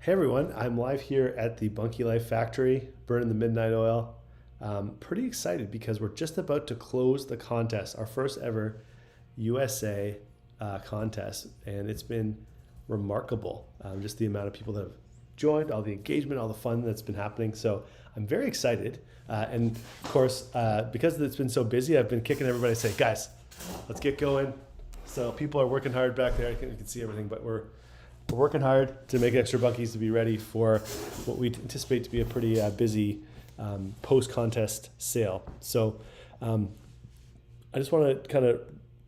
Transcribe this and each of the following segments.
Hey everyone, I'm live here at the Bunkie Life factory, burning the midnight oil. Pretty excited because we're just about to close the contest, our first ever USA contest, and it's been remarkable. Just the amount of people that have joined, all the engagement, all the fun that's been happening. So I'm very excited. And of course, because it's been so busy, I've been kicking everybody to say, guys, let's get going. So people are working hard back there. You can see everything, but we're working hard to make extra bunkies to be ready for what we anticipate to be a pretty busy post-contest sale. So I just want to kind of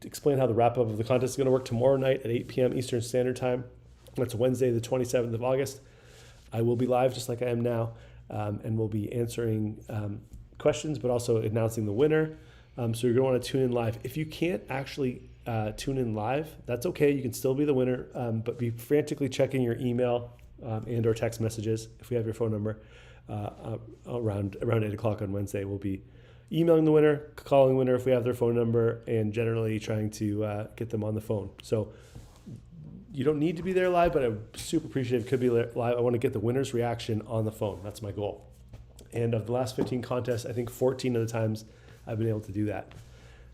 explain how the wrap-up of the contest is going to work tomorrow night at 8 p.m. Eastern Standard Time. That's Wednesday, the 27th of August. I will be live just like I am now, and we'll be answering questions, but also announcing the winner. So you're going to want to tune in live. If you can't actually tune in live, that's okay. You can still be the winner, but be frantically checking your email and or text messages if we have your phone number around 8 o'clock on Wednesday. We'll be emailing the winner, calling the winner if we have their phone number, and generally trying to get them on the phone. So you don't need to be there live, but I'm super appreciative. Could be live. I want to get the winner's reaction on the phone. That's my goal. And of the last 15 contests, I think 14 of the times I've been able to do that.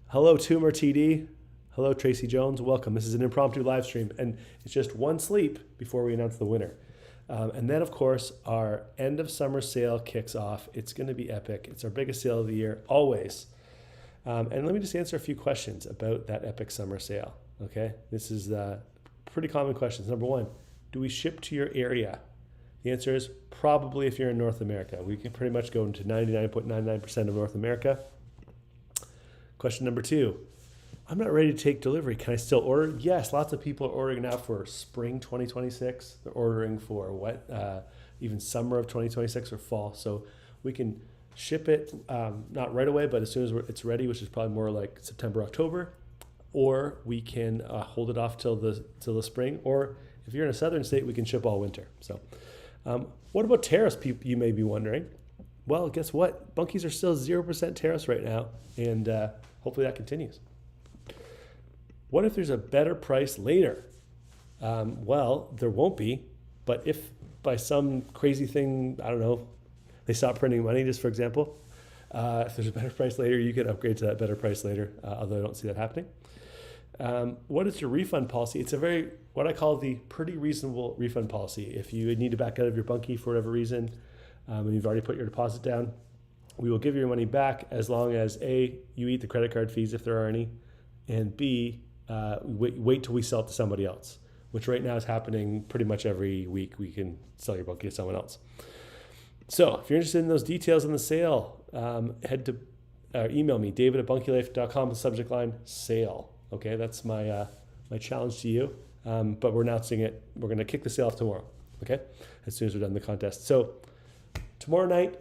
Hello, Tumor TD. Hello, Tracy Jones. Welcome. This is an impromptu live stream, and it's just one sleep before we announce the winner. And then, of course, our end of summer sale kicks off. It's going to be epic. It's our biggest sale of the year, always. And let me just answer a few questions about that epic summer sale. Okay, this is pretty common questions. Number one, do we ship to your area? The answer is probably if you're in North America. We can pretty much go into 99.99% of North America. Question number two, I'm not ready to take delivery. Can I still order? Yes, lots of people are ordering now for spring 2026. They're ordering for even summer of 2026 or fall. So we can ship it, not right away, but as soon as it's ready, which is probably more like September, October, or we can hold it off till the spring. Or if you're in a southern state, we can ship all winter. So what about tariffs, you may be wondering? Well, guess what? Bunkies are still 0% tariffs right now, and hopefully that continues. What if there's a better price later? Well, there won't be, but if by some crazy thing, I don't know, they stop printing money, just for example, if there's a better price later, you can upgrade to that better price later, although I don't see that happening. What is your refund policy? It's what I call the pretty reasonable refund policy. If you need to back out of your bunkie for whatever reason, and you've already put your deposit down, we will give you your money back as long as A, you eat the credit card fees if there are any, and B, wait till we sell it to somebody else, which right now is happening pretty much every week. We can sell your bunkie to someone else. So if you're interested in those details on the sale, head to email me, david@bunkielife.com, the subject line sale. Okay, that's my challenge to you. But we're announcing it. We're going to kick the sale off tomorrow. Okay, as soon as we're done the contest. So tomorrow night,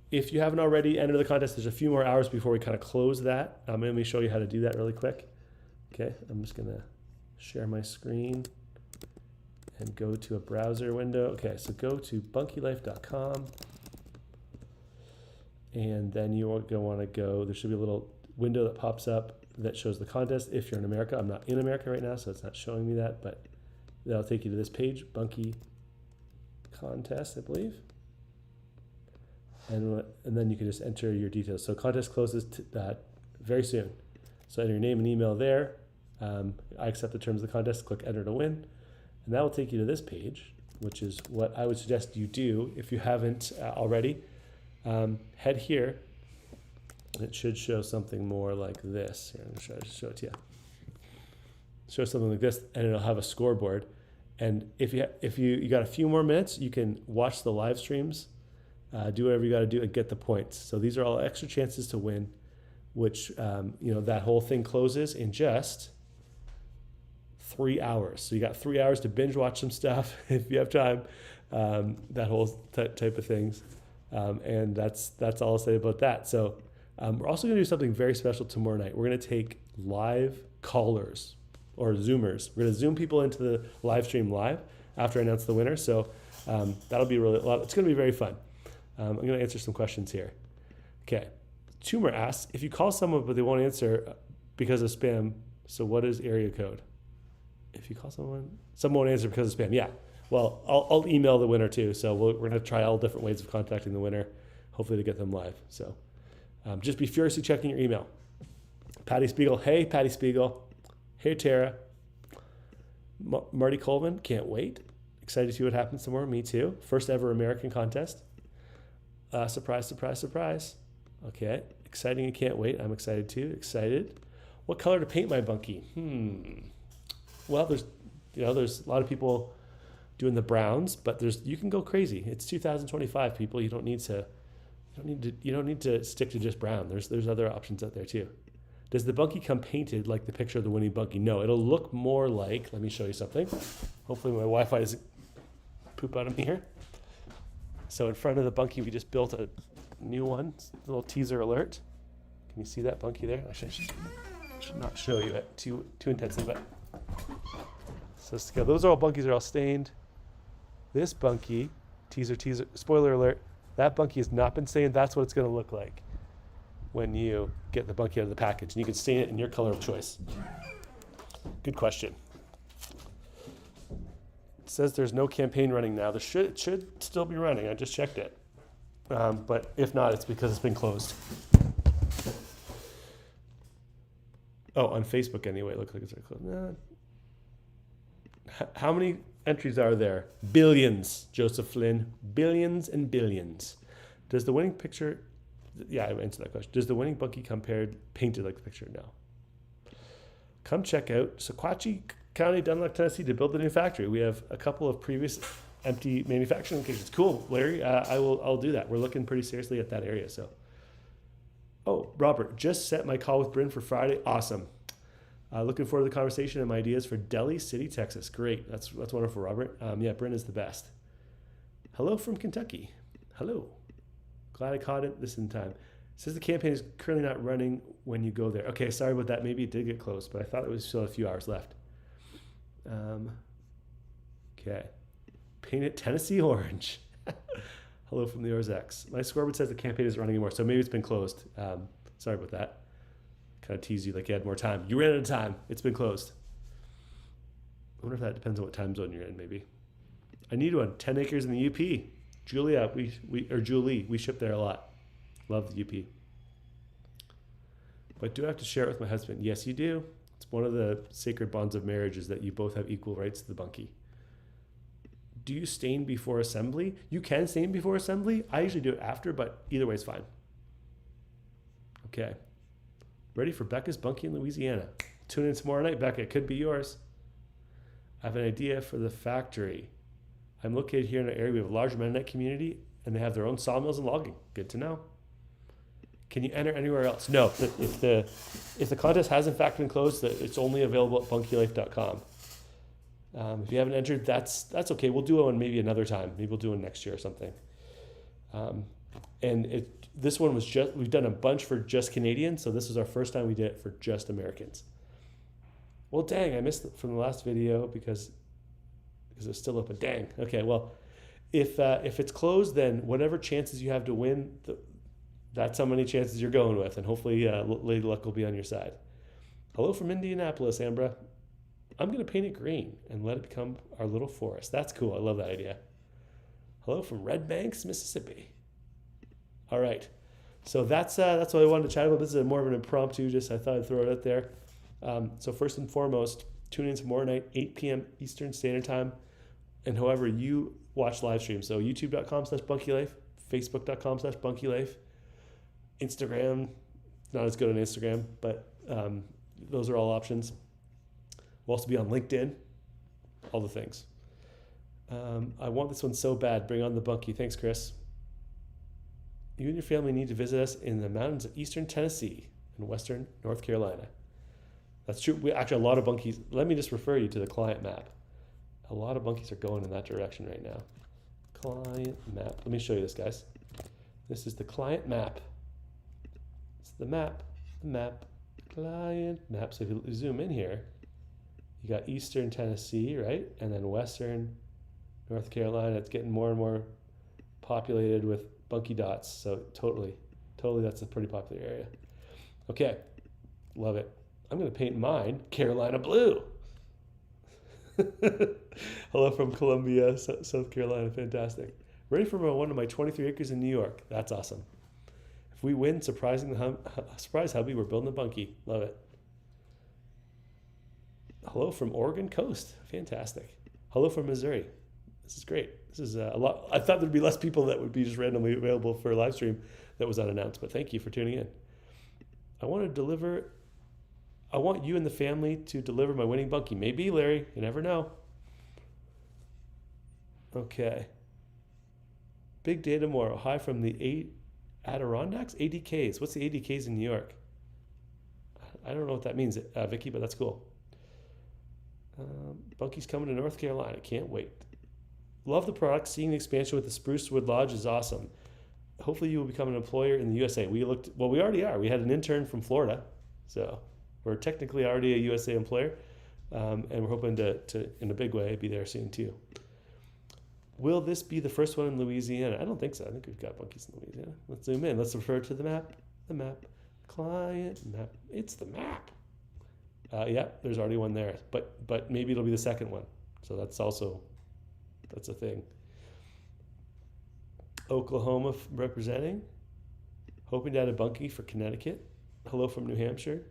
if you haven't already entered the contest, there's a few more hours before we kind of close that. Let me show you how to do that really quick. Okay, I'm just going to share my screen and go to a browser window. Okay, so go to bunkielife.com, and then you want to go, there should be a little window that pops up that shows the contest if you're in America. I'm not in America right now, so it's not showing me that, but that'll take you to this page, Bunkie Contest, I believe. And then you can just enter your details. So contest closes very soon. So enter your name and email there. I accept the terms of the contest, click enter to win. And that will take you to this page, which is what I would suggest you do if you haven't already. Head here. It should show something more like this. Here, I'm going to try to show it to you. Show something like this, and it'll have a scoreboard. And if you got a few more minutes, you can watch the live streams, do whatever you got to do, and get the points. So these are all extra chances to win, which that whole thing closes in just 3 hours. So you got 3 hours to binge watch some stuff if you have time. That whole type of things, and that's all I'll say about that. So. We're also going to do something very special tomorrow night. We're going to take live callers or Zoomers. We're going to Zoom people into the live stream live after I announce the winner. So that'll be it's going to be very fun. I'm going to answer some questions here. Okay. Tumor asks, if you call someone but they won't answer because of spam, so what is area code? If you call someone won't answer because of spam. Yeah. Well, I'll email the winner too. So we're going to try all different ways of contacting the winner, hopefully to get them live. So just be furiously checking your email. Patty Spiegel. Hey, Patty Spiegel. Hey, Tara. Marty Coleman. Can't wait. Excited to see what happens tomorrow. Me too. First ever American contest. Surprise, surprise, surprise. Okay. Exciting and can't wait. I'm excited too. Excited. What color to paint my bunkie? Well, there's a lot of people doing the browns, but you can go crazy. It's 2025, people. You don't need to stick to just brown. There's other options out there too. Does the bunkie come painted like the picture of the winning bunkie? No, it'll look more like, let me show you something. Hopefully my Wi-Fi doesn't poop out of me here. So in front of the bunkie, we just built a new one, a little teaser alert. Can you see that bunkie there? Actually, I should not show you it too intensely, but so those are all bunkies are all stained. This bunkie, teaser, spoiler alert, that bunkie has not been stained. That's what it's going to look like when you get the bunkie out of the package. And you can stain it in your color of choice. Good question. It says there's no campaign running now. It should still be running. I just checked it. But if not, it's because it's been closed. Oh, on Facebook anyway. It looks like it's closed. No. How many entries are there? Billions, Joseph Flynn. Billions and billions. Does the winning picture... Yeah, I answered that question. Does the winning bunkie come painted like the picture? No. Come check out Sequatchie County, Dunlop, Tennessee to build the new factory. We have a couple of previous empty manufacturing locations. Cool, Larry. I'll do that. We're looking pretty seriously at that area. So, oh, Robert, just set my call with Bryn for Friday. Awesome. Looking forward to the conversation and my ideas for Delhi City, Texas. Great. That's wonderful, Robert. Yeah, Bryn is the best. Hello from Kentucky. Hello. Glad I caught it this in time. It says the campaign is currently not running when you go there. Okay, sorry about that. Maybe it did get closed, but I thought it was still a few hours left. Okay. Paint it Tennessee orange. Hello from the Orzex. My scoreboard says the campaign isn't running anymore, so maybe it's been closed. Sorry about that. Kind of tease you like you had more time. You ran out of time. It's been closed. I wonder if that depends on what time zone you're in, maybe. I need one. 10 acres in the UP. Julia, Julie, we ship there a lot. Love the UP. But do I have to share it with my husband? Yes, you do. It's one of the sacred bonds of marriage is that you both have equal rights to the bunkie. Do you stain before assembly? You can stain before assembly. I usually do it after, but either way is fine. Okay. Ready for Becca's bunkie in Louisiana. Tune in tomorrow night, Becca. It could be yours. I have an idea for the factory. I'm located here in an area we have a large Mennonite community, and they have their own sawmills and logging. Good to know. Can you enter anywhere else? No. If the contest has in fact been closed, it's only available at bunkielife.com. If you haven't entered, that's okay. We'll do one maybe another time. Maybe we'll do one next year or something. This one was we've done a bunch for just Canadians, so this was our first time we did it for just Americans. Well, dang, I missed it from the last video because it's still open. Dang. Okay, well, if it's closed, then whatever chances you have to win, that's how many chances you're going with, and hopefully Lady Luck will be on your side. Hello from Indianapolis, Ambra. I'm going to paint it green and let it become our little forest. That's cool. I love that idea. Hello from Red Banks, Mississippi. All right. So that's what I wanted to chat about. This is more of an impromptu, I thought I'd throw it out there. So first and foremost, tune in tomorrow night, 8 p.m. Eastern Standard Time, and however you watch live stream. So youtube.com/bunkielife, facebook.com/bunkielife, Instagram, not as good on Instagram, but those are all options. We'll also be on LinkedIn, all the things. I want this one so bad. Bring on the bunkie. Thanks, Chris. You and your family need to visit us in the mountains of eastern Tennessee and western North Carolina. That's true. A lot of bunkies. Let me just refer you to the client map. A lot of bunkies are going in that direction right now. Client map. Let me show you this, guys. This is the client map. It's the map, client map. So if you zoom in here, you got eastern Tennessee, right? And then western North Carolina. It's getting more and more populated with bunkie dots. So totally that's a pretty popular area. Okay, love it. I'm going to paint mine Carolina blue. Hello from Columbia, South Carolina. Fantastic. Ready for one of my 23 acres in New York. That's awesome. If we win, surprise hubby, we're building a bunkie. Love it. Hello from Oregon Coast. Fantastic. Hello from Missouri. This is great. This is a lot. I thought there'd be less people that would be just randomly available for a live stream that was unannounced, but thank you for tuning in. I want you and the family to deliver my winning bunkie. Maybe, Larry. You never know. Okay. Big day tomorrow. Hi from the Adirondacks? ADKs. What's the ADKs in New York? I don't know what that means, Vicky, but that's cool. Bunkie's coming to North Carolina. Can't wait. Love the product. Seeing the expansion with the Spruce Wood Lodge is awesome. Hopefully you will become an employer in the USA. We already are. We had an intern from Florida. So we're technically already a USA employer. And we're hoping to, in a big way, be there soon too. Will this be the first one in Louisiana? I don't think so. I think we've got bunkies in Louisiana. Let's zoom in. Let's refer to the map. The map. Client map. It's the map. Yeah, there's already one there. But maybe it'll be the second one. So that's a thing. Oklahoma representing. Hoping to add a bunkie for Connecticut. Hello from New Hampshire.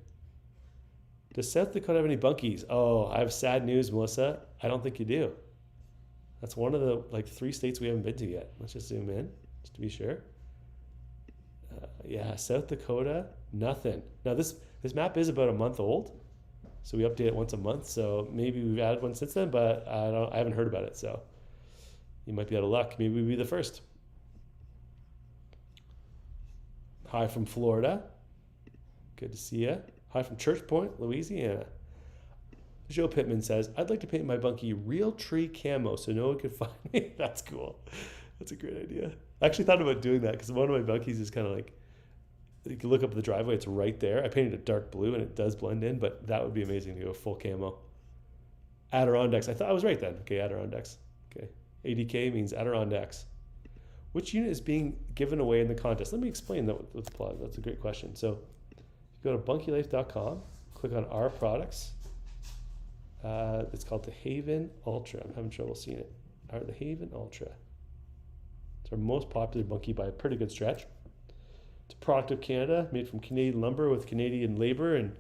Does South Dakota have any bunkies? Oh, I have sad news, Melissa. I don't think you do. That's one of the 3 states we haven't been to yet. Let's just zoom in, just to be sure. Yeah, South Dakota, nothing. Now this map is about a month old, so we update it once a month. So maybe we've added one since then, but I haven't heard about it. So you might be out of luck. Maybe we'll be the first. Hi from Florida. Good to see you. Hi from Church Point, Louisiana. Joe Pittman says, I'd like to paint my bunkie real tree camo so no one can find me. That's cool. That's a great idea. I actually thought about doing that because one of my bunkies is kind of like, you can look up the driveway, it's right there. I painted it dark blue and it does blend in, but that would be amazing to go full camo. Adirondacks. I thought I was right then. Okay, Adirondacks. Okay. ADK means Adirondacks. Which unit is being given away in the contest? Let me explain that with the plug. That's a great question. So if you go to bunkielife.com, click on our products. It's called the Haven Ultra. I'm having trouble seeing it. The Haven Ultra. It's our most popular bunkie by a pretty good stretch. It's a product of Canada, made from Canadian lumber with Canadian labor and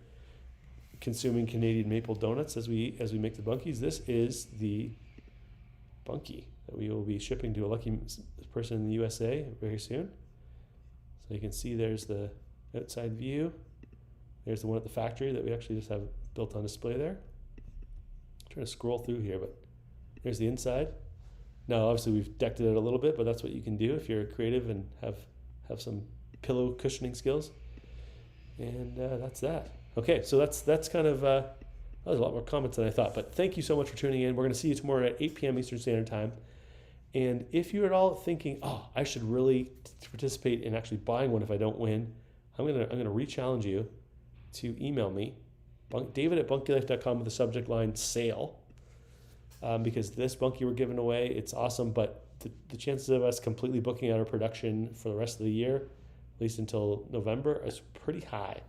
consuming Canadian maple donuts as we make the bunkies. This is the bunkie that we will be shipping to a lucky person in the USA very soon. So you can see there's the outside view. There's the one at the factory that we actually just have built on display there. Trying to scroll through here, but there's the inside. Now, obviously, we've decked it out a little bit, but that's what you can do if you're creative and have some pillow cushioning skills. And that's that. Okay, so that's kind of that was a lot more comments than I thought. But thank you so much for tuning in. We're going to see you tomorrow at 8 p.m. Eastern Standard Time. And if you're at all thinking, oh, I should really participate in actually buying one if I don't win, I'm gonna re-challenge you to email me. David@bunkielife.com with the subject line sale, because this bunkie we're giving away, it's awesome, but the chances of us completely booking out our production for the rest of the year, at least until November, is pretty high,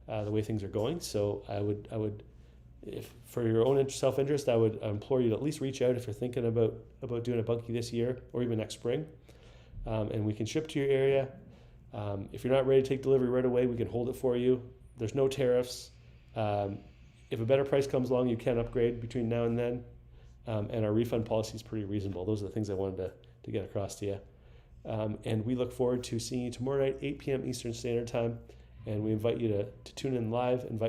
the way things are going. So I would, if for your own self-interest, I would implore you to at least reach out if you're thinking about doing a bunkie this year or even next spring, and we can ship to your area. If you're not ready to take delivery right away, we can hold it for you. There's no tariffs. If a better price comes along, you can upgrade between now and then. And our refund policy is pretty reasonable. Those are the things I wanted to get across to you. And we look forward to seeing you tomorrow night, 8 p.m. Eastern Standard Time. And we invite you to tune in live, invite